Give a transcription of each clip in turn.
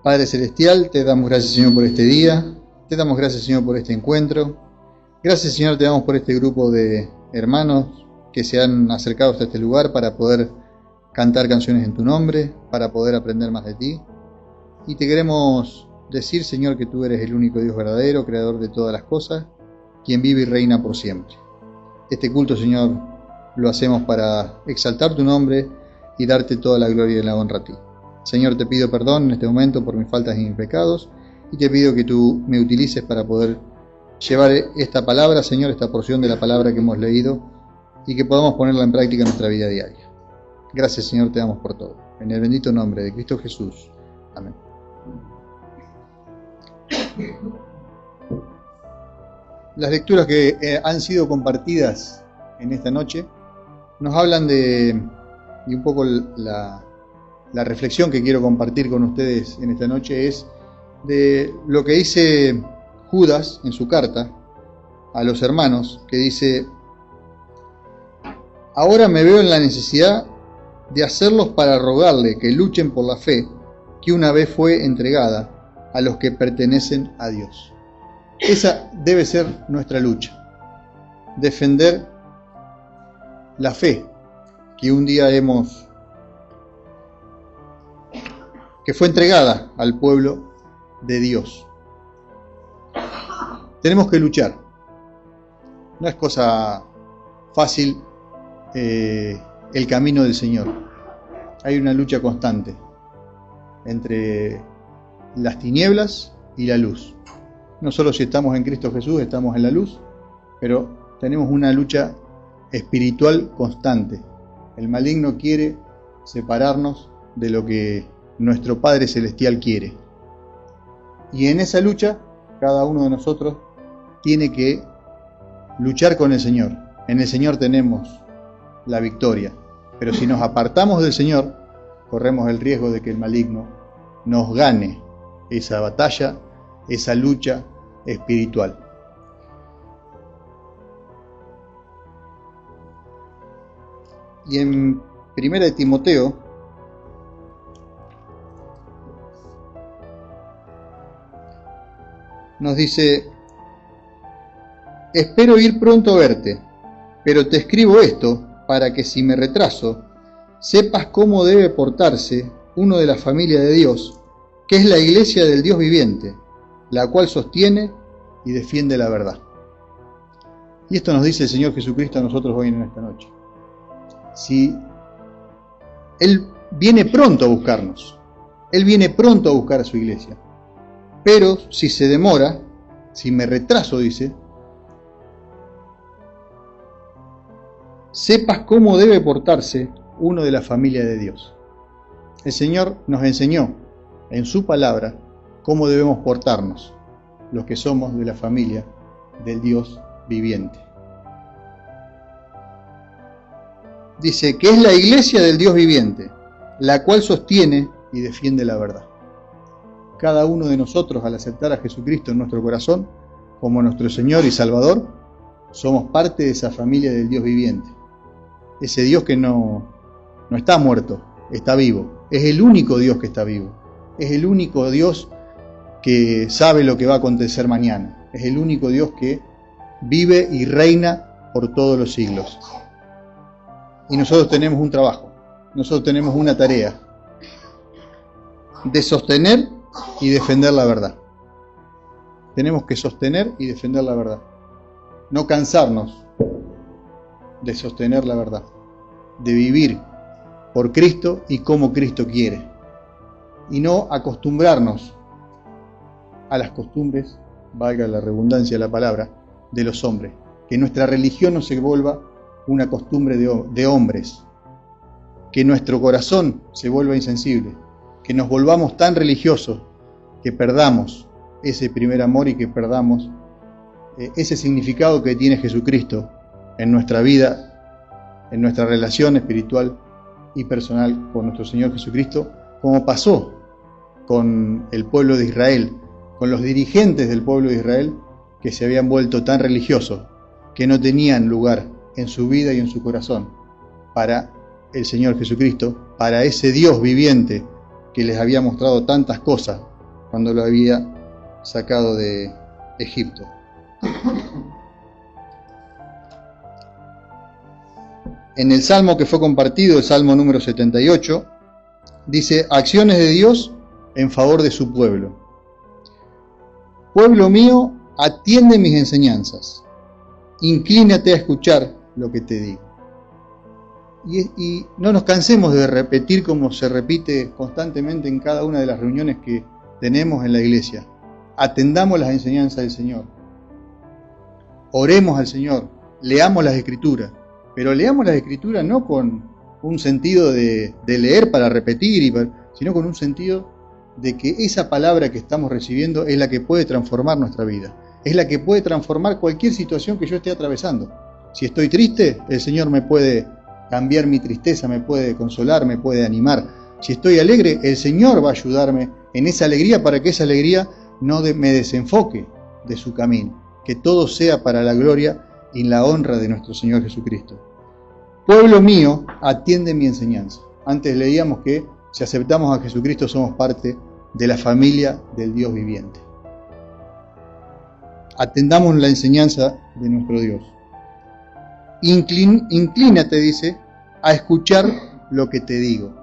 Padre Celestial, te damos gracias, Señor, por este día. Te damos gracias, Señor, por este encuentro. Gracias, Señor, te damos por este grupo de hermanos que se han acercado hasta este lugar para poder cantar canciones en tu nombre, para poder aprender más de ti. Y te queremos decir, Señor, que tú eres el único Dios verdadero, creador de todas las cosas, quien vive y reina por siempre. Este culto, Señor, lo hacemos para exaltar tu nombre y darte toda la gloria y la honra a ti. Señor, te pido perdón en este momento por mis faltas y mis pecados, y te pido que tú me utilices para poder llevar esta palabra, Señor, esta porción de la palabra que hemos leído, y que podamos ponerla en práctica en nuestra vida diaria. Gracias, Señor, te damos por todo. En el bendito nombre de Cristo Jesús. Amén. Las lecturas que han sido compartidas en esta noche nos hablan de un poco la reflexión que quiero compartir con ustedes en esta noche es de lo que dice Judas en su carta a los hermanos, que dice: ahora me veo en la necesidad de hacerlos para rogarle que luchen por la fe que una vez fue entregada a los que pertenecen a Dios. Esa debe ser nuestra lucha, defender la fe que un día que fue entregada al pueblo de Dios. Tenemos que luchar. No es cosa fácil el camino del Señor. Hay una lucha constante entre las tinieblas y la luz. No solo si estamos en Cristo Jesús estamos en la luz, pero tenemos una lucha espiritual constante. El maligno quiere separarnos de lo que nuestro Padre Celestial quiere. Y en esa lucha, cada uno de nosotros tiene que luchar con el Señor. En el Señor tenemos la victoria. Pero si nos apartamos del Señor, corremos el riesgo de que el maligno nos gane esa batalla, esa lucha espiritual. Y en 1 de Timoteo, nos dice: espero ir pronto a verte, pero te escribo esto para que si me retraso, sepas cómo debe portarse uno de la familia de Dios, que es la iglesia del Dios viviente, la cual sostiene y defiende la verdad. Y esto nos dice el Señor Jesucristo a nosotros hoy en esta noche. Si Él viene pronto a buscarnos, Él viene pronto a buscar a su iglesia, pero si se demora, si me retraso, dice, sepas cómo debe portarse uno de la familia de Dios. El Señor nos enseñó en su palabra cómo debemos portarnos los que somos de la familia del Dios viviente. Dice que es la iglesia del Dios viviente, la cual sostiene y defiende la verdad. Cada uno de nosotros, al aceptar a Jesucristo en nuestro corazón como nuestro Señor y Salvador, somos parte de esa familia del Dios viviente. Ese Dios que no está muerto, está vivo. Es el único Dios que está vivo. Es el único Dios que sabe lo que va a acontecer mañana. Es el único Dios que vive y reina por todos los siglos. Y nosotros tenemos un trabajo, nosotros tenemos una tarea de sostener y defender la verdad. Tenemos que sostener y defender la verdad. No cansarnos de sostener la verdad, de vivir por Cristo y como Cristo quiere. Y no acostumbrarnos a las costumbres, valga la redundancia de la palabra, de los hombres. Que nuestra religión no se vuelva una costumbre de hombres, que nuestro corazón se vuelva insensible, que nos volvamos tan religiosos que perdamos ese primer amor y que perdamos ese significado que tiene Jesucristo en nuestra vida, en nuestra relación espiritual y personal con nuestro Señor Jesucristo, como pasó con el pueblo de Israel, con los dirigentes del pueblo de Israel que se habían vuelto tan religiosos que no tenían lugar en su vida y en su corazón para el Señor Jesucristo, para ese Dios viviente que les había mostrado tantas cosas cuando lo había sacado de Egipto. En el salmo que fue compartido, el salmo número 78, dice: acciones de Dios en favor de su pueblo. Pueblo mío, atiende mis enseñanzas, inclínate a escuchar lo que te digo. Y no nos cansemos de repetir como se repite constantemente en cada una de las reuniones que tenemos en la iglesia. Atendamos las enseñanzas del Señor. Oremos al Señor, leamos las Escrituras, pero leamos las Escrituras no con un sentido de leer para repetir, sino con un sentido de que esa palabra que estamos recibiendo es la que puede transformar nuestra vida, es la que puede transformar cualquier situación que yo esté atravesando. Si estoy triste, el Señor me puede cambiar mi tristeza, me puede consolar, me puede animar. Si estoy alegre, el Señor va a ayudarme en esa alegría para que esa alegría no me desenfoque de su camino, que todo sea para la gloria y la honra de nuestro Señor Jesucristo. Pueblo mío, atiende mi enseñanza. Antes leíamos que si aceptamos a Jesucristo somos parte de la familia del Dios viviente. Atendamos la enseñanza de nuestro Dios. Inclínate, dice, a escuchar lo que te digo.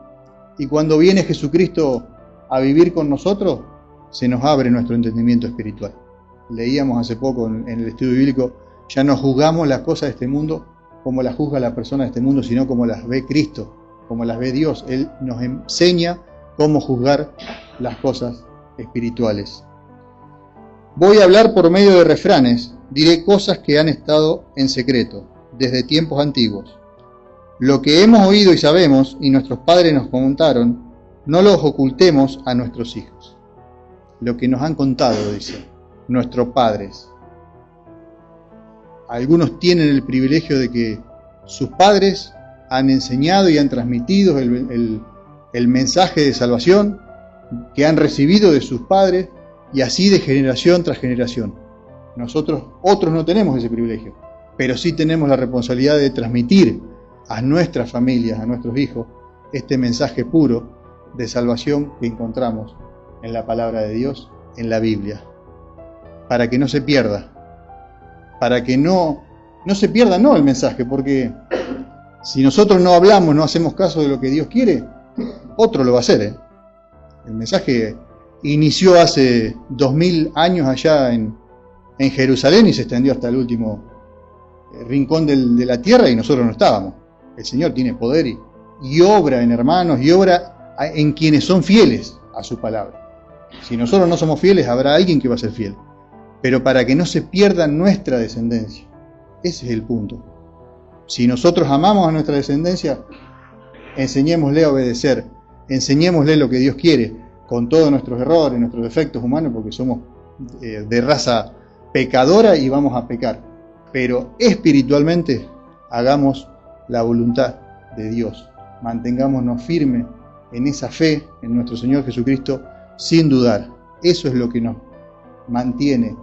Y cuando viene Jesucristo a vivir con nosotros, se nos abre nuestro entendimiento espiritual. Leíamos hace poco en el estudio bíblico, ya no juzgamos las cosas de este mundo como las juzga la persona de este mundo, sino como las ve Cristo, como las ve Dios. Él nos enseña cómo juzgar las cosas espirituales. Voy a hablar por medio de refranes, diré cosas que han estado en secreto desde tiempos antiguos. Lo que hemos oído y sabemos, y nuestros padres nos contaron, no lo ocultemos a nuestros hijos. Lo que nos han contado, dice, nuestros padres. Algunos tienen el privilegio de que sus padres han enseñado y han transmitido el mensaje de salvación que han recibido de sus padres, y así de generación tras generación. Nosotros, otros no tenemos ese privilegio, pero sí tenemos la responsabilidad de transmitir a nuestras familias, a nuestros hijos, este mensaje puro de salvación que encontramos en la palabra de Dios, en la Biblia, para que no se pierda, para que no se pierda el mensaje, porque si nosotros no hablamos, no hacemos caso de lo que Dios quiere, otro lo va a hacer. El mensaje inició hace 2000 años allá en Jerusalén y se extendió hasta el último rincón de la tierra y nosotros no estábamos. El Señor tiene poder y obra en hermanos y obra en quienes son fieles a su palabra. Si nosotros no somos fieles, habrá alguien que va a ser fiel. Pero para que no se pierda nuestra descendencia. Ese es el punto. Si nosotros amamos a nuestra descendencia, enseñémosle a obedecer, enseñémosle lo que Dios quiere, con todos nuestros errores, nuestros defectos humanos, porque somos de raza pecadora y vamos a pecar. Pero espiritualmente hagamos la voluntad de Dios. Mantengámonos firmes en esa fe en nuestro Señor Jesucristo sin dudar. Eso es lo que nos mantiene.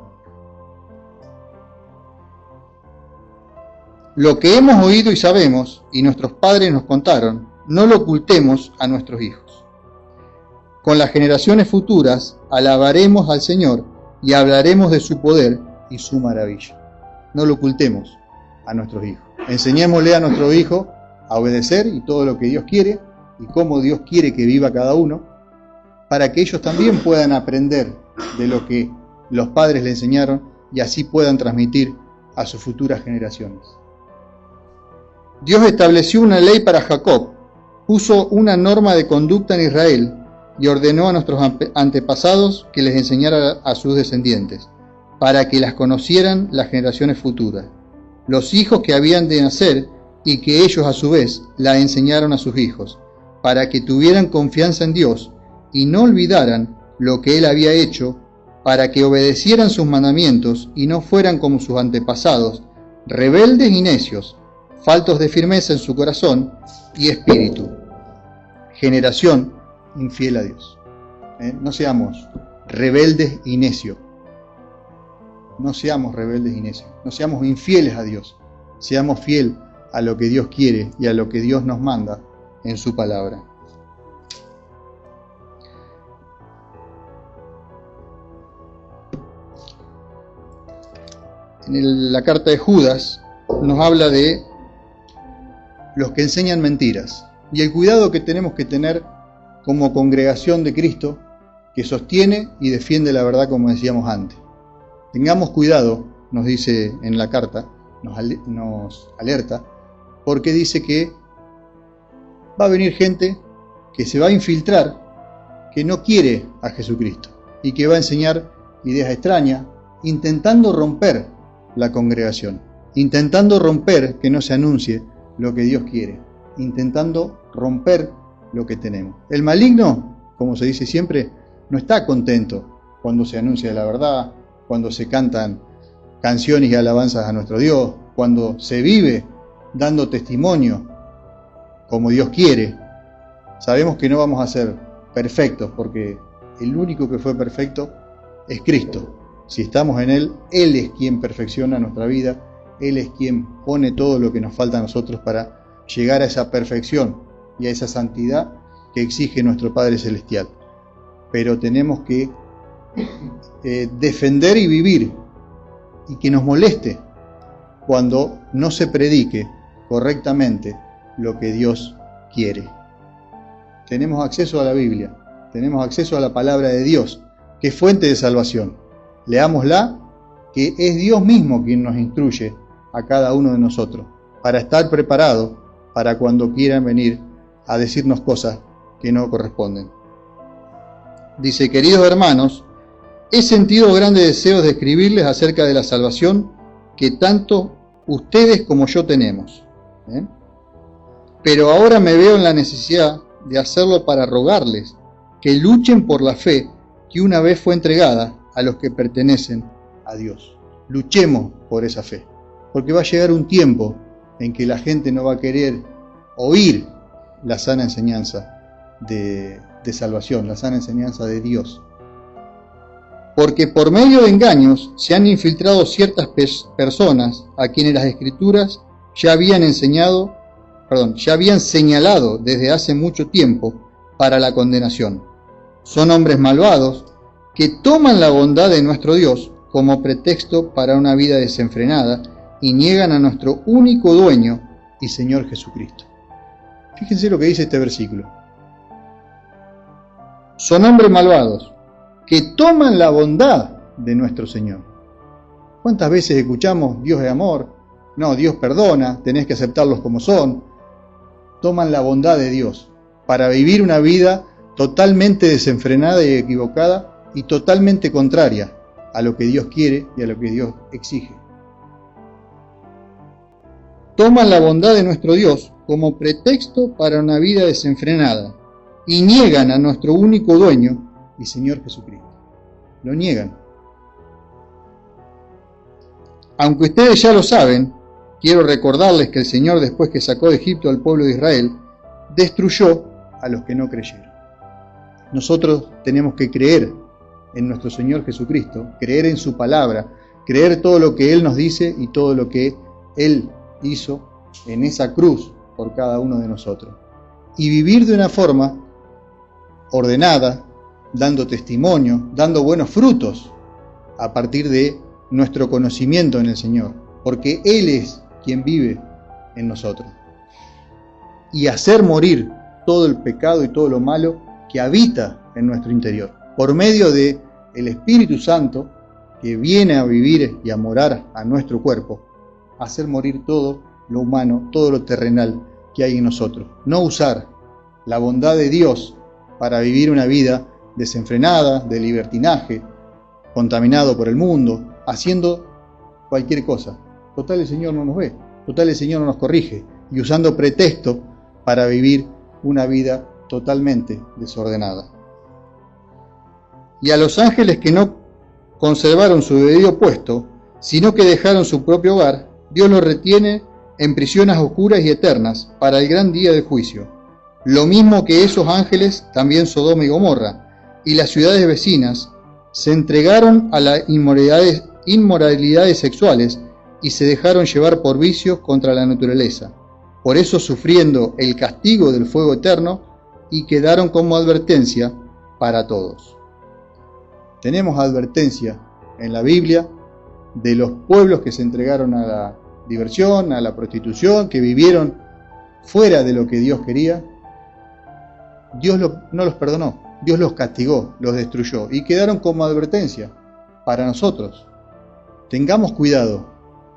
Lo que hemos oído y sabemos, y nuestros padres nos contaron, no lo ocultemos a nuestros hijos. Con las generaciones futuras alabaremos al Señor y hablaremos de su poder y su maravilla. No lo ocultemos a nuestros hijos. Enseñémosle a nuestro hijo a obedecer y todo lo que Dios quiere y cómo Dios quiere que viva cada uno, para que ellos también puedan aprender de lo que los padres le enseñaron y así puedan transmitir a sus futuras generaciones. Dios estableció una ley para Jacob, puso una norma de conducta en Israel y ordenó a nuestros antepasados que les enseñara a sus descendientes, para que las conocieran las generaciones futuras, los hijos que habían de nacer y que ellos a su vez la enseñaron a sus hijos, para que tuvieran confianza en Dios y no olvidaran lo que Él había hecho, para que obedecieran sus mandamientos y no fueran como sus antepasados, rebeldes y necios, faltos de firmeza en su corazón y espíritu. Generación infiel a Dios. No seamos rebeldes y necios. No seamos rebeldes y necios. No seamos infieles a Dios. Seamos fieles a lo que Dios quiere y a lo que Dios nos manda en su palabra. la carta de Judas nos habla de los que enseñan mentiras y el cuidado que tenemos que tener como congregación de Cristo que sostiene y defiende la verdad, como decíamos antes. Tengamos cuidado, nos dice en la carta, nos alerta, porque dice que va a venir gente que se va a infiltrar, que no quiere a Jesucristo y que va a enseñar ideas extrañas, intentando romper la congregación, intentando romper que no se anuncie lo que Dios quiere, intentando romper lo que tenemos. El maligno, como se dice siempre, no está contento cuando se anuncia la verdad, cuando se cantan canciones y alabanzas a nuestro Dios, cuando se vive dando testimonio como Dios quiere. Sabemos que no vamos a ser perfectos porque el único que fue perfecto es Cristo. Si estamos en Él, Él es quien perfecciona nuestra vida, Él es quien pone todo lo que nos falta a nosotros para llegar a esa perfección y a esa santidad que exige nuestro Padre Celestial. Pero tenemos que defender y vivir, y que nos moleste cuando no se predique correctamente lo que Dios quiere. Tenemos acceso a la Biblia, tenemos acceso a la palabra de Dios, que es fuente de salvación. Leámosla, que es Dios mismo quien nos instruye a cada uno de nosotros, para estar preparados para cuando quieran venir a decirnos cosas que no corresponden. Dice: queridos hermanos, he sentido grandes deseos de escribirles acerca de la salvación que tanto ustedes como yo tenemos. Pero ahora me veo en la necesidad de hacerlo para rogarles que luchen por la fe que una vez fue entregada a los que pertenecen a Dios. Luchemos por esa fe, porque va a llegar un tiempo en que la gente no va a querer oír la sana enseñanza de salvación, la sana enseñanza de Dios. Porque por medio de engaños se han infiltrado ciertas personas a quienes las Escrituras ya habían señalado desde hace mucho tiempo para la condenación. Son hombres malvados que toman la bondad de nuestro Dios como pretexto para una vida desenfrenada y niegan a nuestro único dueño y Señor Jesucristo. Fíjense lo que dice este versículo. Son hombres malvados que toman la bondad de nuestro Señor. ¿Cuántas veces escuchamos Dios es amor? No, Dios perdona, tenés que aceptarlos como son. Toman la bondad de Dios para vivir una vida totalmente desenfrenada y equivocada y totalmente contraria a lo que Dios quiere y a lo que Dios exige. Toman la bondad de nuestro Dios como pretexto para una vida desenfrenada y niegan a nuestro único dueño y Señor Jesucristo. Lo niegan. Aunque ustedes ya lo saben, quiero recordarles que el Señor, después que sacó de Egipto al pueblo de Israel, destruyó a los que no creyeron. Nosotros tenemos que creer en nuestro Señor Jesucristo, creer en su palabra, creer todo lo que Él nos dice y todo lo que Él hizo en esa cruz por cada uno de nosotros. Y vivir de una forma ordenada, dando testimonio, dando buenos frutos a partir de nuestro conocimiento en el Señor, porque Él es quien vive en nosotros. Y hacer morir todo el pecado y todo lo malo que habita en nuestro interior, por medio de el Espíritu Santo que viene a vivir y a morar a nuestro cuerpo, hacer morir todo lo humano, todo lo terrenal que hay en nosotros. No usar la bondad de Dios para vivir una vida desenfrenada, de libertinaje, contaminado por el mundo, haciendo cualquier cosa. Total, el Señor no nos ve, total, el Señor no nos corrige, y usando pretexto para vivir una vida totalmente desordenada. Y a los ángeles que no conservaron su debido puesto, sino que dejaron su propio hogar, Dios los retiene en prisiones oscuras y eternas para el gran día del juicio. Lo mismo que esos ángeles, también Sodoma y Gomorra, y las ciudades vecinas, se entregaron a las inmoralidades sexuales y se dejaron llevar por vicios contra la naturaleza. Por eso, sufriendo el castigo del fuego eterno, y quedaron como advertencia para todos. Tenemos advertencia en la Biblia de los pueblos que se entregaron a la diversión, a la prostitución, que vivieron fuera de lo que Dios quería, Dios no los perdonó, Dios los castigó, los destruyó y quedaron como advertencia para nosotros. Tengamos cuidado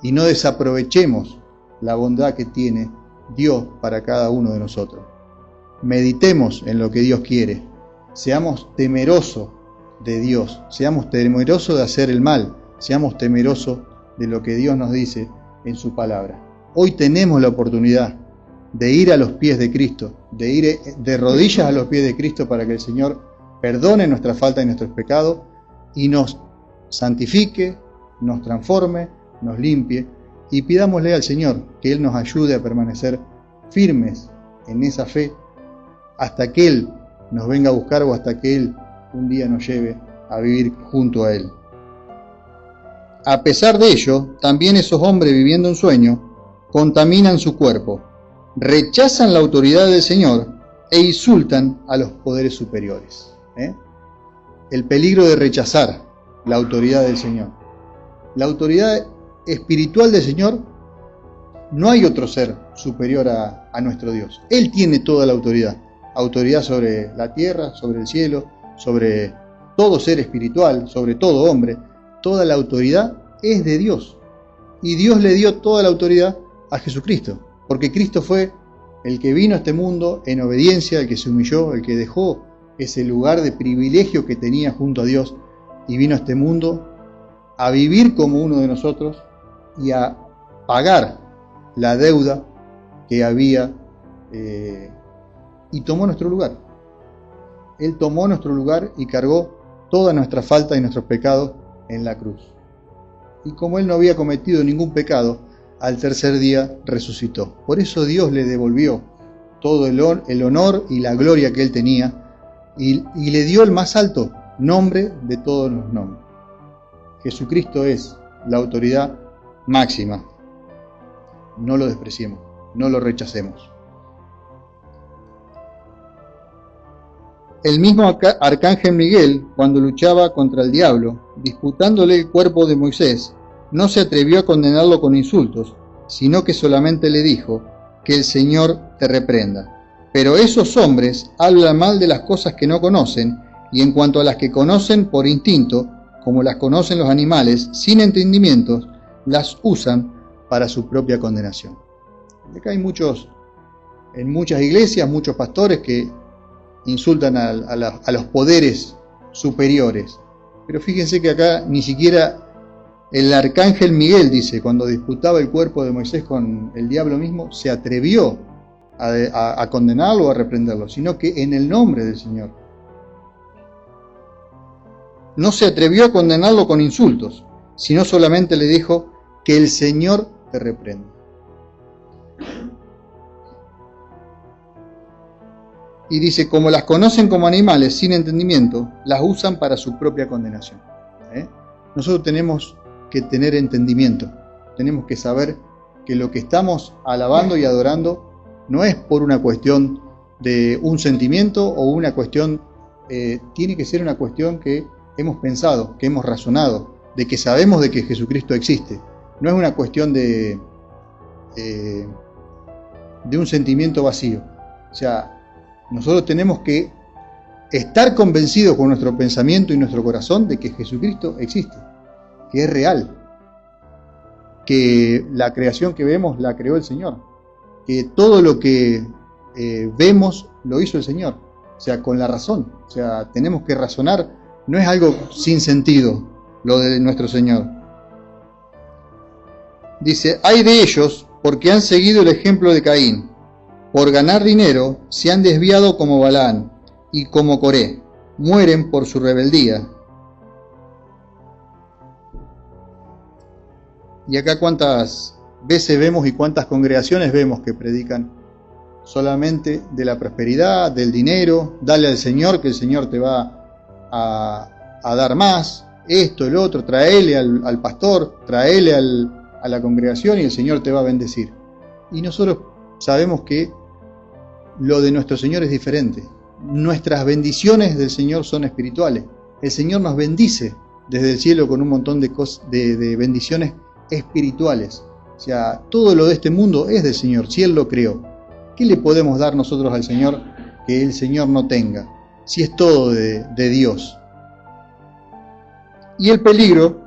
y no desaprovechemos la bondad que tiene Dios para cada uno de nosotros. Meditemos en lo que Dios quiere, seamos temerosos de Dios, seamos temerosos de hacer el mal, seamos temerosos de lo que Dios nos dice en su palabra. Hoy tenemos la oportunidad de ir a los pies de Cristo, de ir de rodillas a los pies de Cristo para que el Señor perdone nuestra falta y nuestros pecados y nos santifique, nos transforme, nos limpie, y pidámosle al Señor que Él nos ayude a permanecer firmes en esa fe hasta que Él nos venga a buscar o hasta que Él un día nos lleve a vivir junto a Él. A pesar de ello, también esos hombres viviendo un sueño contaminan su cuerpo, rechazan la autoridad del Señor e insultan a los poderes superiores. El peligro de rechazar la autoridad del Señor. La autoridad espiritual del Señor, no hay otro ser superior a nuestro Dios. Él tiene toda la autoridad. Autoridad sobre la tierra, sobre el cielo, sobre todo ser espiritual, sobre todo hombre. Toda la autoridad es de Dios. Y Dios le dio toda la autoridad a Jesucristo. Porque Cristo fue el que vino a este mundo en obediencia, el que se humilló, el que dejó ese lugar de privilegio que tenía junto a Dios y vino a este mundo a vivir como uno de nosotros y a pagar la deuda que había y tomó nuestro lugar. Él tomó nuestro lugar y cargó toda nuestra falta y nuestros pecados en la cruz. Y como Él no había cometido ningún pecado, al tercer día resucitó. Por eso Dios le devolvió todo el honor y la gloria que Él tenía y le dio el más alto nombre de todos los nombres. Jesucristo es la autoridad máxima. No lo despreciemos, no lo rechacemos. El mismo arcángel Miguel, cuando luchaba contra el diablo, disputándole el cuerpo de Moisés, no se atrevió a condenarlo con insultos, sino que solamente le dijo: que el Señor te reprenda. Pero esos hombres hablan mal de las cosas que no conocen, y en cuanto a las que conocen por instinto, como las conocen los animales, sin entendimientos, las usan para su propia condenación. Acá hay en muchas iglesias, muchos pastores que insultan a los poderes superiores. Pero fíjense que acá ni siquiera el arcángel Miguel, dice, cuando disputaba el cuerpo de Moisés con el diablo mismo, se atrevió a condenarlo o a reprenderlo, sino que en el nombre del Señor. No se atrevió a condenarlo con insultos, sino solamente le dijo: que el Señor te reprenda. Y dice: como las conocen como animales sin entendimiento, las usan para su propia condenación. Nosotros tenemos que tener entendimiento, tenemos que saber que lo que estamos alabando y adorando no es por una cuestión de un sentimiento o una cuestión, tiene que ser una cuestión que hemos pensado, que hemos razonado, de que sabemos de que Jesucristo existe. No es una cuestión de un sentimiento vacío. O sea, nosotros tenemos que estar convencidos con nuestro pensamiento y nuestro corazón de que Jesucristo existe, que es real, que la creación que vemos la creó el Señor, que todo lo que vemos lo hizo el Señor, o sea, con la razón. O sea, tenemos que razonar, no es algo sin sentido lo de nuestro Señor. Dice: hay de ellos porque han seguido el ejemplo de Caín. Por ganar dinero se han desviado como Balaán y como Coré, mueren por su rebeldía. Y acá cuántas veces vemos y cuántas congregaciones vemos que predican solamente de la prosperidad, del dinero, dale al Señor que el Señor te va a dar más, esto, el otro, traele al pastor, traele a la congregación y el Señor te va a bendecir. Y nosotros sabemos que lo de nuestro Señor es diferente. Nuestras bendiciones del Señor son espirituales. El Señor nos bendice desde el cielo con un montón de bendiciones espirituales. O sea, todo lo de este mundo es del Señor, si Él lo creó. ¿Qué le podemos dar nosotros al Señor que el Señor no tenga? Si es todo de Dios. Y el peligro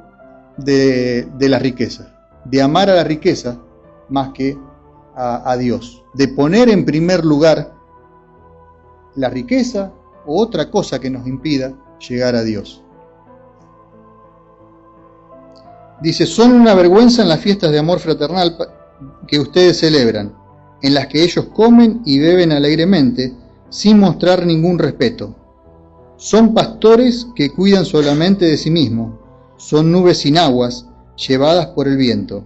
de la riqueza, de amar a la riqueza más que a Dios, de poner en primer lugar la riqueza o otra cosa que nos impida llegar a Dios. Dice, son una vergüenza en las fiestas de amor fraternal que ustedes celebran, en las que ellos comen y beben alegremente, sin mostrar ningún respeto. Son pastores que cuidan solamente de sí mismos, son nubes sin aguas, llevadas por el viento.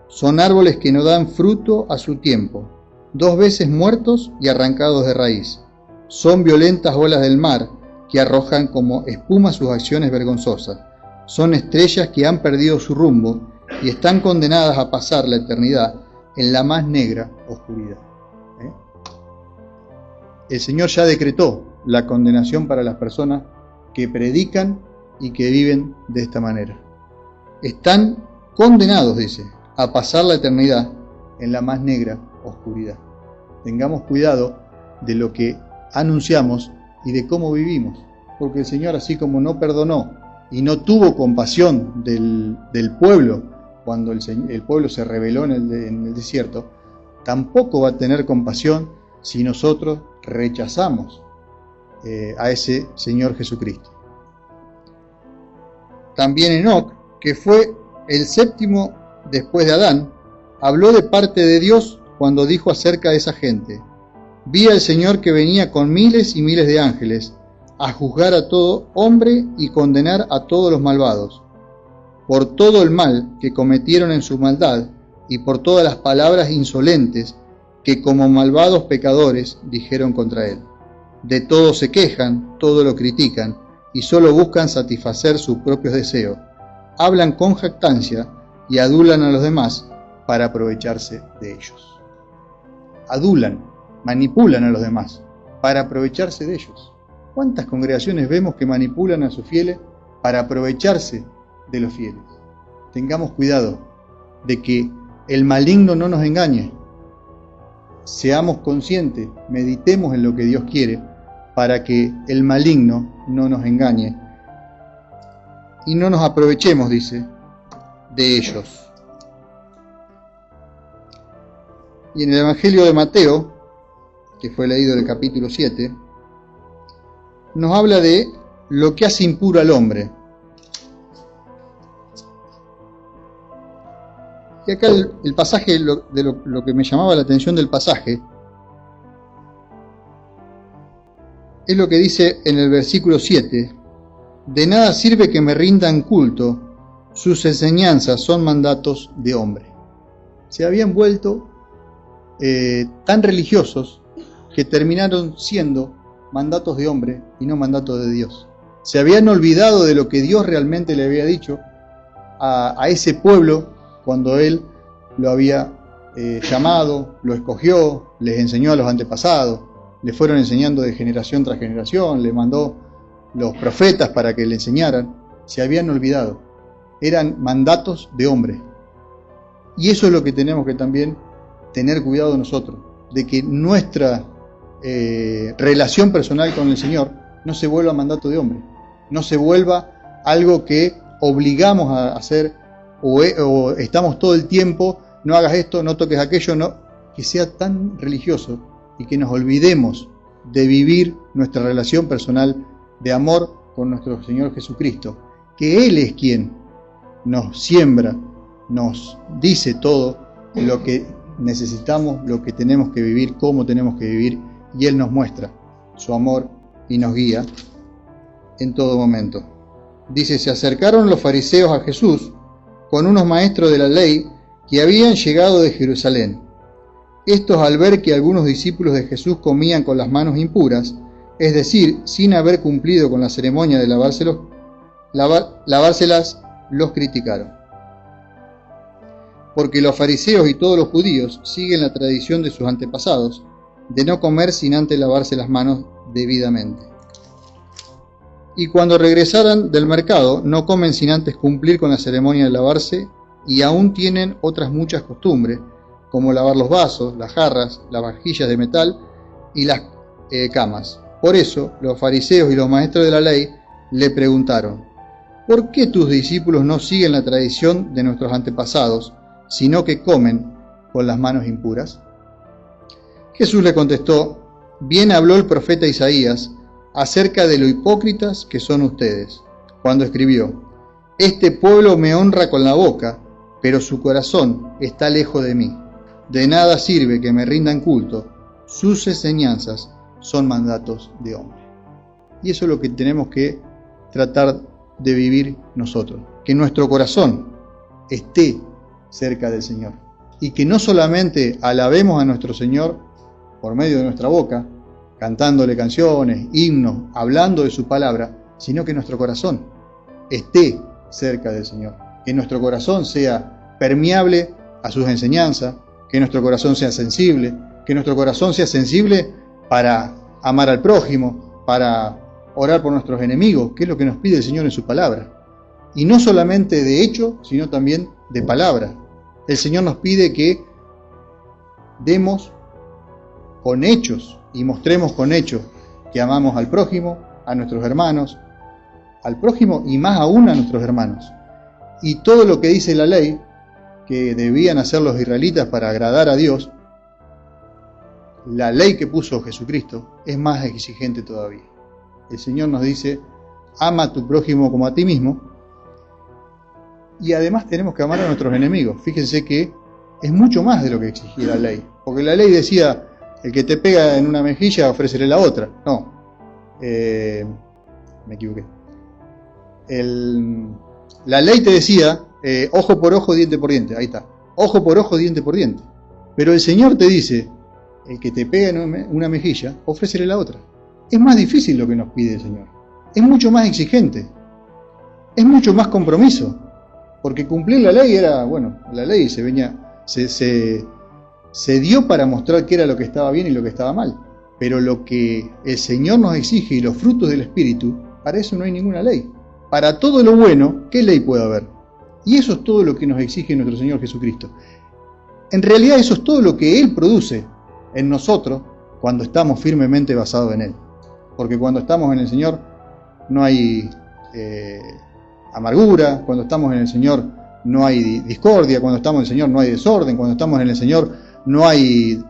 Son árboles que no dan fruto a su tiempo, 2 veces muertos y arrancados de raíz. Son violentas olas del mar, que arrojan como espuma sus acciones vergonzosas. Son estrellas que han perdido su rumbo y están condenadas a pasar la eternidad en la más negra oscuridad. El Señor ya decretó la condenación para las personas que predican y que viven de esta manera. Están condenados, dice, a pasar la eternidad en la más negra oscuridad. Tengamos cuidado de lo que anunciamos y de cómo vivimos, porque el Señor, así como no perdonó y no tuvo compasión del pueblo cuando el pueblo se rebeló en el desierto, tampoco va a tener compasión si nosotros rechazamos a ese Señor Jesucristo. También Enoc, que fue el 7º después de Adán, habló de parte de Dios cuando dijo acerca de esa gente: vi al Señor que venía con miles y miles de ángeles a juzgar a todo hombre y condenar a todos los malvados, por todo el mal que cometieron en su maldad y por todas las palabras insolentes que como malvados pecadores dijeron contra él. De todo se quejan, todo lo critican y solo buscan satisfacer sus propios deseos. Hablan con jactancia y adulan a los demás para aprovecharse de ellos. Adulan, manipulan a los demás para aprovecharse de ellos. ¿Cuántas congregaciones vemos que manipulan a sus fieles para aprovecharse de los fieles? Tengamos cuidado de que el maligno no nos engañe. Seamos conscientes, meditemos en lo que Dios quiere para que el maligno no nos engañe y no nos aprovechemos, dice, de ellos. Y en el Evangelio de Mateo, que fue leído en el capítulo 7, nos habla de lo que hace impuro al hombre. Y acá el pasaje, lo que me llamaba la atención del pasaje, es lo que dice en el versículo 7: de nada sirve que me rindan culto, sus enseñanzas son mandatos de hombre. Se habían vuelto tan religiosos que terminaron siendo mandatos de hombre y no mandatos de Dios. Se habían olvidado de lo que Dios realmente le había dicho a ese pueblo cuando Él lo había llamado, lo escogió, les enseñó a los antepasados, le fueron enseñando de generación tras generación, le mandó los profetas para que le enseñaran. Se habían olvidado. Eran mandatos de hombre. Y eso es lo que tenemos que también tener cuidado nosotros, de que nuestra relación personal con el Señor no se vuelva mandato de hombre, no se vuelva algo que obligamos a hacer o estamos todo el tiempo, no hagas esto, no toques aquello, no, que sea tan religioso y que nos olvidemos de vivir nuestra relación personal de amor con nuestro Señor Jesucristo, que Él es quien nos siembra, nos dice todo lo que necesitamos, lo que tenemos que vivir, cómo tenemos que vivir, y Él nos muestra su amor y nos guía en todo momento. Dice, se acercaron los fariseos a Jesús con unos maestros de la ley que habían llegado de Jerusalén. Estos, al ver que algunos discípulos de Jesús comían con las manos impuras, es decir, sin haber cumplido con la ceremonia de lavárselas, los criticaron. Porque los fariseos y todos los judíos siguen la tradición de sus antepasados de no comer sin antes lavarse las manos debidamente. y cuando regresaran del mercado no comen sin antes cumplir con la ceremonia de lavarse, y aún tienen otras muchas costumbres, como lavar los vasos, las jarras, las vajillas de metal y las camas. Por eso los fariseos y los maestros de la ley le preguntaron: ¿por qué tus discípulos no siguen la tradición de nuestros antepasados, sino que comen con las manos impuras? Jesús le contestó: bien habló el profeta Isaías acerca de lo hipócritas que son ustedes, cuando escribió: este pueblo me honra con la boca, pero su corazón está lejos de mí. De nada sirve que me rindan culto, sus enseñanzas son mandatos de hombre. Y eso es lo que tenemos que tratar de vivir nosotros, que nuestro corazón esté cerca del Señor, y que no solamente alabemos a nuestro Señor por medio de nuestra boca, cantándole canciones, himnos, hablando de su palabra, sino que nuestro corazón esté cerca del Señor, que nuestro corazón sea permeable a sus enseñanzas, que nuestro corazón sea sensible, que nuestro corazón sea sensible para amar al prójimo, para orar por nuestros enemigos, que es lo que nos pide el Señor en su palabra. Y no solamente de hecho, sino también de palabra. El Señor nos pide que demos con hechos y mostremos con hechos que amamos al prójimo, a nuestros hermanos, al prójimo y más aún a nuestros hermanos. Y todo lo que dice la ley que debían hacer los israelitas para agradar a Dios, la ley que puso Jesucristo es más exigente todavía. El Señor nos dice: ama a tu prójimo como a ti mismo, y además tenemos que amar a nuestros enemigos. Fíjense que es mucho más de lo que exigía la ley, porque la ley decía: el que te pega en una mejilla, ofrécele la otra. No, me equivoqué. La ley te decía ojo por ojo, diente por diente. Ahí está, ojo por ojo, diente por diente. Pero el Señor te dice: el que te pega en una mejilla, ofrécele la otra. Es más difícil lo que nos pide el Señor, es mucho más exigente, es mucho más compromiso, porque cumplir la ley era, bueno, la ley se dio para mostrar qué era lo que estaba bien y lo que estaba mal, pero lo que el Señor nos exige y los frutos del Espíritu, para eso no hay ninguna ley. Para todo lo bueno, ¿qué ley puede haber? Y eso es todo lo que nos exige nuestro Señor Jesucristo. En realidad eso es todo lo que Él produce en nosotros cuando estamos firmemente basados en Él. Porque cuando estamos en el Señor no hay amargura, cuando estamos en el Señor no hay discordia, cuando estamos en el Señor no hay desorden, cuando estamos en el Señor no hay...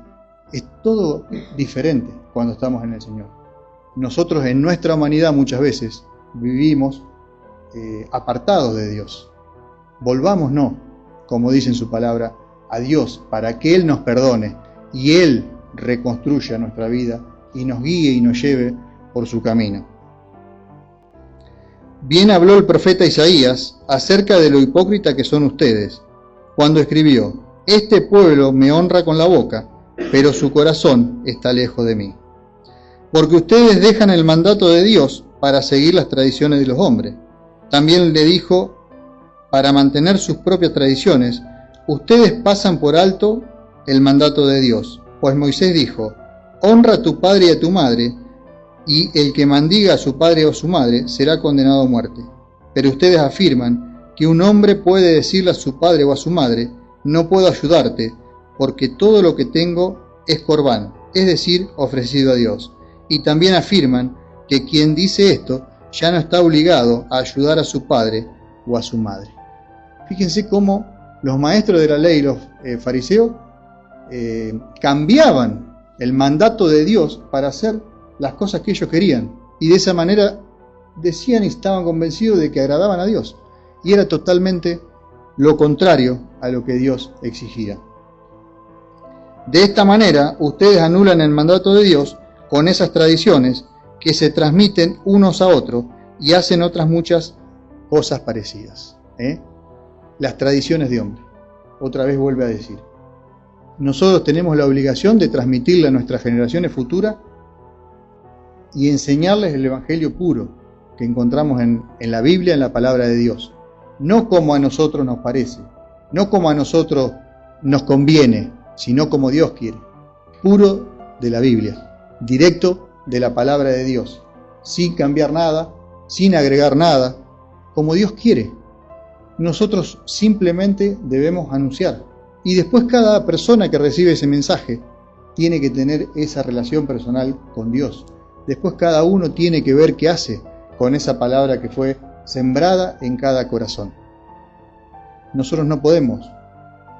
Es todo diferente cuando estamos en el Señor. Nosotros en nuestra humanidad muchas veces vivimos apartados de Dios. Volvámonos, como dice en su palabra, a Dios para que Él nos perdone y Él reconstruya nuestra vida y nos guíe y nos lleve por su camino. Bien habló el profeta Isaías acerca de lo hipócrita que son ustedes, cuando escribió: este pueblo me honra con la boca, pero su corazón está lejos de mí. Porque ustedes dejan el mandato de Dios para seguir las tradiciones de los hombres. También le dijo: para mantener sus propias tradiciones, ustedes pasan por alto el mandato de Dios. Pues Moisés dijo: honra a tu padre y a tu madre, y el que maldiga a su padre o su madre será condenado a muerte. Pero ustedes afirman que un hombre puede decirle a su padre o a su madre: no puedo ayudarte, porque todo lo que tengo es corbán, es decir, ofrecido a Dios. Y también afirman que quien dice esto ya no está obligado a ayudar a su padre o a su madre. Fíjense cómo los maestros de la ley, los fariseos, cambiaban el mandato de Dios para hacer las cosas que ellos querían, y de esa manera decían y estaban convencidos de que agradaban a Dios, y era totalmente lo contrario a lo que Dios exigía. De esta manera ustedes anulan el mandato de Dios con esas tradiciones que se transmiten unos a otros y hacen otras muchas cosas parecidas. Las tradiciones de hombre. Otra vez vuelve a decir: nosotros tenemos la obligación de transmitirle a nuestras generaciones futuras y enseñarles el Evangelio puro que encontramos en la Biblia, en la palabra de Dios. No como a nosotros nos parece, no como a nosotros nos conviene, sino como Dios quiere. Puro de la Biblia, directo de la palabra de Dios, sin cambiar nada, sin agregar nada, como Dios quiere. Nosotros simplemente debemos anunciar. Y después cada persona que recibe ese mensaje tiene que tener esa relación personal con Dios. Después cada uno tiene que ver qué hace con esa palabra que fue sembrada en cada corazón. Nosotros no podemos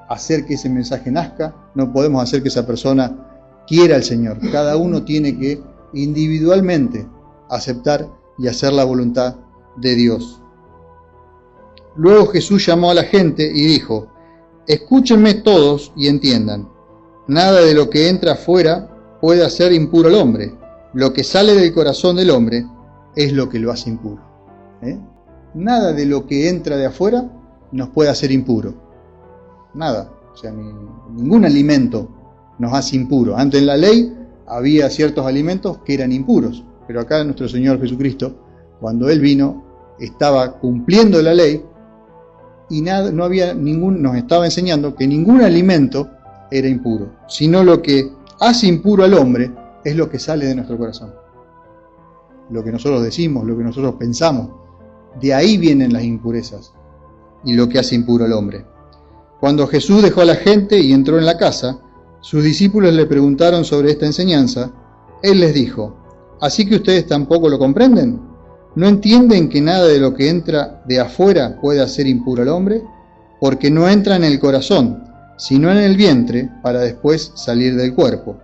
hacer que ese mensaje nazca, no podemos hacer que esa persona quiera al Señor. Cada uno tiene que individualmente aceptar y hacer la voluntad de Dios. Luego Jesús llamó a la gente y dijo: escúchenme todos y entiendan. Nada de lo que entra afuera puede hacer impuro al hombre. Lo que sale del corazón del hombre es lo que lo hace impuro. Nada de lo que entra de afuera nos puede hacer impuro. Nada. O sea, ningún alimento nos hace impuro. Antes en la ley había ciertos alimentos que eran impuros, pero acá nuestro Señor Jesucristo, cuando Él vino, estaba cumpliendo la ley y no había nos estaba enseñando que ningún alimento era impuro, sino lo que hace impuro al hombre es lo que sale de nuestro corazón. Lo que nosotros decimos, lo que nosotros pensamos, de ahí vienen las impurezas y lo que hace impuro al hombre. Cuando Jesús dejó a la gente y entró en la casa, sus discípulos le preguntaron sobre esta enseñanza. Él les dijo: ¿así que ustedes tampoco lo comprenden? ¿No entienden que nada de lo que entra de afuera puede hacer impuro al hombre? Porque no entra en el corazón, sino en el vientre, para después salir del cuerpo.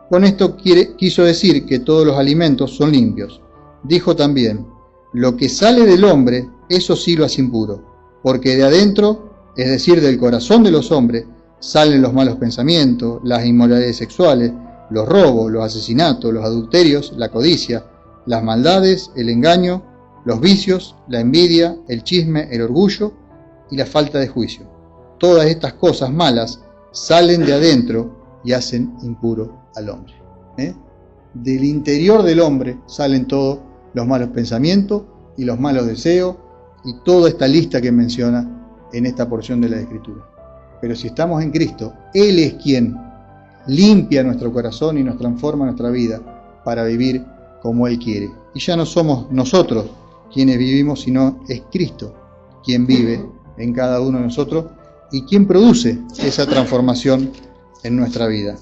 Con esto quiso decir que todos los alimentos son limpios. Dijo también: lo que sale del hombre, eso sí lo hace impuro, porque de adentro, es decir, del corazón de los hombres, salen los malos pensamientos, las inmoralidades sexuales, los robos, los asesinatos, los adulterios, la codicia, las maldades, el engaño, los vicios, la envidia, el chisme, el orgullo y la falta de juicio. Todas estas cosas malas salen de adentro y hacen impuro al hombre. Del interior del hombre salen todos los malos pensamientos y los malos deseos y toda esta lista que menciona en esta porción de la Escritura. Pero si estamos en Cristo, Él es quien limpia nuestro corazón y nos transforma nuestra vida para vivir como Él quiere. Y ya no somos nosotros quienes vivimos, sino es Cristo quien vive en cada uno de nosotros y quien produce esa transformación en nuestra vida.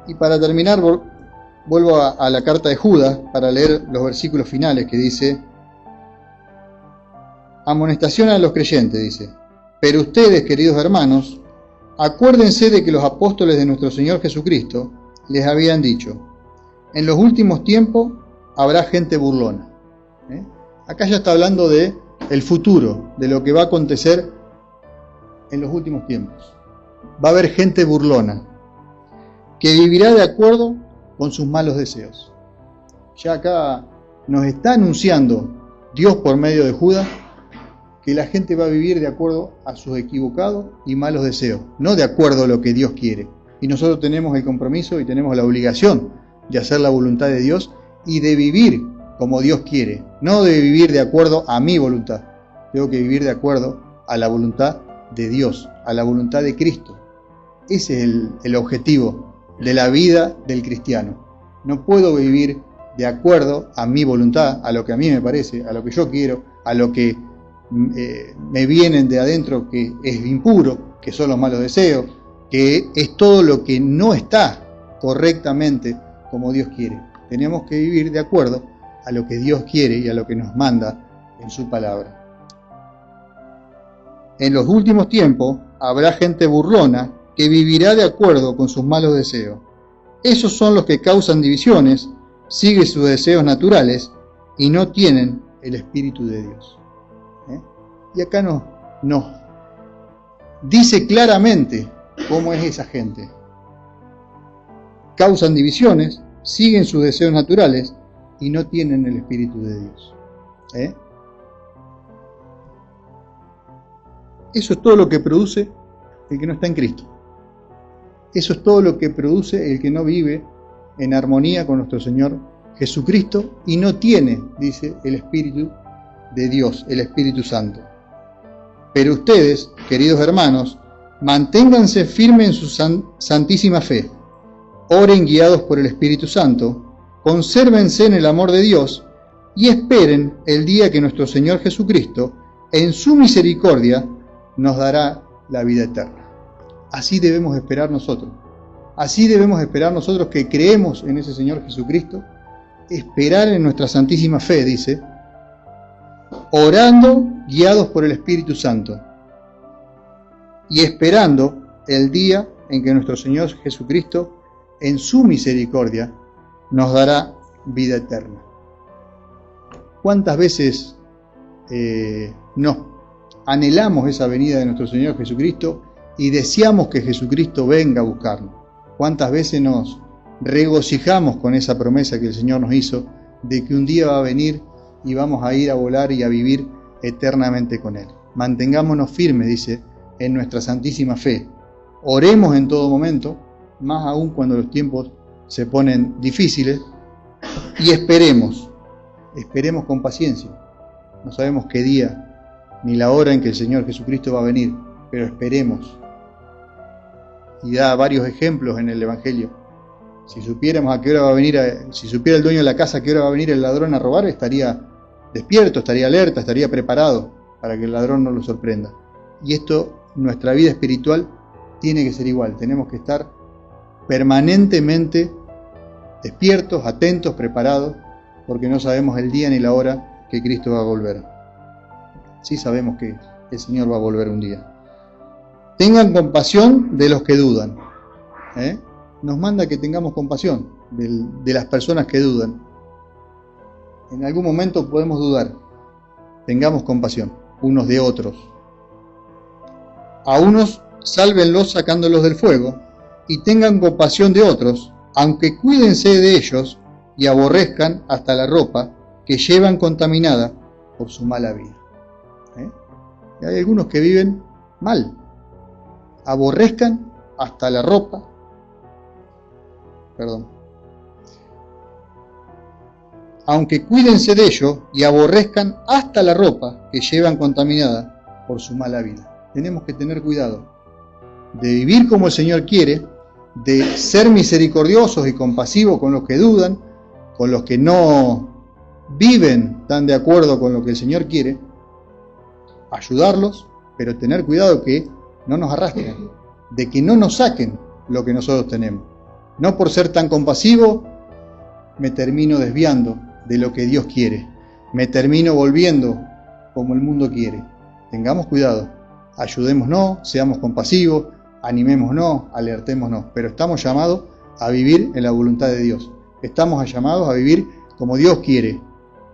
Y para terminar, vuelvo a la carta de Judas para leer los versículos finales que dice: amonestación a los creyentes, dice: pero ustedes, queridos hermanos, acuérdense de que los apóstoles de nuestro Señor Jesucristo les habían dicho: en los últimos tiempos habrá gente burlona. Acá ya está hablando de el futuro, de lo que va a acontecer en los últimos tiempos. Va a haber gente burlona, que vivirá de acuerdo con sus malos deseos. Ya acá nos está anunciando Dios por medio de Judas que la gente va a vivir de acuerdo a sus equivocados y malos deseos, no de acuerdo a lo que Dios quiere. Y nosotros tenemos el compromiso y tenemos la obligación de hacer la voluntad de Dios y de vivir como Dios quiere, no de vivir de acuerdo a mi voluntad. Tengo que vivir de acuerdo a la voluntad de Dios, a la voluntad de Cristo. Ese es el objetivo de la vida del cristiano. No puedo vivir de acuerdo a mi voluntad, a lo que a mí me parece, a lo que yo quiero, a lo que me vienen de adentro, que es impuro, que son los malos deseos, que es todo lo que no está correctamente como Dios quiere. Tenemos que vivir de acuerdo a lo que Dios quiere y a lo que nos manda en su palabra. En los últimos tiempos habrá gente burlona que vivirá de acuerdo con sus malos deseos. Esos son los que causan divisiones, siguen sus deseos naturales y no tienen el Espíritu de Dios. Y acá nos dice claramente cómo es esa gente. Causan divisiones, siguen sus deseos naturales y no tienen el Espíritu de Dios. Eso es todo lo que produce el que no está en Cristo. Eso es todo lo que produce el que no vive en armonía con nuestro Señor Jesucristo y no tiene, dice, el Espíritu de Dios, el Espíritu Santo. Pero ustedes, queridos hermanos, Manténganse firmes en su santísima fe, oren guiados por el Espíritu Santo, consérvense en el amor de Dios y esperen el día que nuestro Señor Jesucristo, en su misericordia, nos dará la vida eterna. Así debemos esperar nosotros. Así debemos esperar nosotros que creemos en ese Señor Jesucristo, esperar en nuestra santísima fe, dice, orando guiados por el Espíritu Santo y esperando el día en que nuestro Señor Jesucristo, en su misericordia, nos dará vida eterna. ¿Cuántas veces nos anhelamos esa venida de nuestro Señor Jesucristo y deseamos que Jesucristo venga a buscarnos? ¿Cuántas veces nos regocijamos con esa promesa que el Señor nos hizo de que un día va a venir y vamos a ir a volar y a vivir eternamente con Él? Mantengámonos firmes, dice, en nuestra santísima fe. Oremos en todo momento, más aún cuando los tiempos se ponen difíciles, y esperemos con paciencia. No sabemos qué día ni la hora en que el Señor Jesucristo va a venir, pero esperemos. Y da varios ejemplos en el Evangelio. Si supiéramos a qué hora va a venir, si supiera el dueño de la casa a qué hora va a venir el ladrón a robar, estaría despierto, estaría alerta, estaría preparado para que el ladrón no lo sorprenda. Y esto, nuestra vida espiritual, tiene que ser igual. Tenemos que estar permanentemente despiertos, atentos, preparados, porque no sabemos el día ni la hora que Cristo va a volver. Sí sabemos que el Señor va a volver un día. Tengan compasión de los que dudan. Nos manda que tengamos compasión de las personas que dudan. En algún momento podemos dudar. Tengamos compasión unos de otros. A unos sálvenlos sacándolos del fuego, y tengan compasión de otros, aunque cuídense de ellos y aborrezcan hasta la ropa que llevan contaminada por su mala vida. Y hay algunos que viven mal, aborrezcan hasta la ropa, aunque cuídense de ellos y aborrezcan hasta la ropa que llevan contaminada por su mala vida. Tenemos que tener cuidado de vivir como el Señor quiere, de ser misericordiosos y compasivos con los que dudan, con los que no viven tan de acuerdo con lo que el Señor quiere, ayudarlos, pero tener cuidado que no nos arrastren, de que no nos saquen lo que nosotros tenemos. No por ser tan compasivo me termino desviando de lo que Dios quiere, me termino volviendo como el mundo quiere. Tengamos cuidado, ayudémonos, seamos compasivos, animémonos, alertémonos, pero estamos llamados a vivir en la voluntad de Dios. Estamos llamados a vivir como Dios quiere,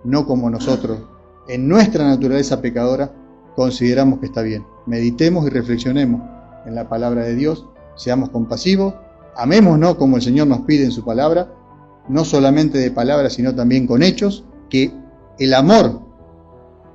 no como nosotros, en nuestra naturaleza pecadora, consideramos que está bien. Meditemos y reflexionemos en la palabra de Dios, seamos compasivos, amémonos como el Señor nos pide en su palabra, no solamente de palabras, sino también con hechos, que el amor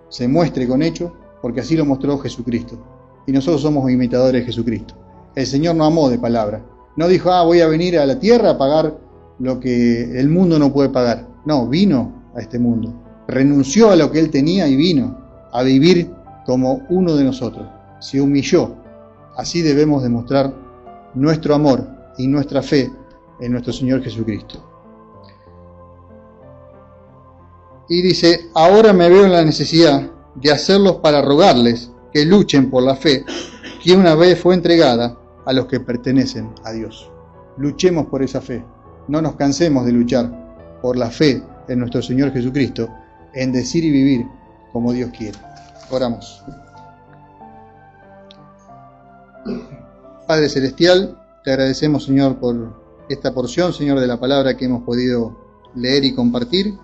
se muestre con hechos, porque así lo mostró Jesucristo. Y nosotros somos imitadores de Jesucristo. El Señor no amó de palabra. No dijo, voy a venir a la tierra a pagar lo que el mundo no puede pagar. No, vino a este mundo. Renunció a lo que Él tenía y vino a vivir como uno de nosotros. Se humilló. Así debemos demostrar nuestro amor y nuestra fe en nuestro Señor Jesucristo. Y dice, ahora me veo en la necesidad de hacerlos para rogarles que luchen por la fe que una vez fue entregada a los que pertenecen a Dios. Luchemos por esa fe. No nos cansemos de luchar por la fe en nuestro Señor Jesucristo, en decir y vivir como Dios quiere. Oramos. Padre Celestial, te agradecemos, Señor, por esta porción, Señor, de la palabra que hemos podido leer y compartir.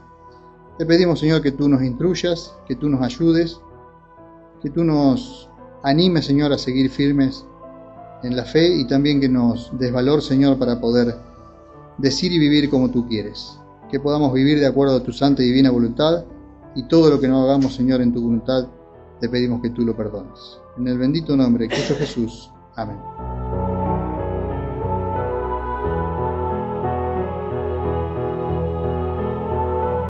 Te pedimos, Señor, que tú nos instruyas, que tú nos ayudes, que tú nos animes, Señor, a seguir firmes en la fe y también que nos des valor, Señor, para poder decir y vivir como tú quieres. Que podamos vivir de acuerdo a tu santa y divina voluntad, y todo lo que no hagamos, Señor, en tu voluntad, te pedimos que tú lo perdones. En el bendito nombre de Cristo Jesús. Amén.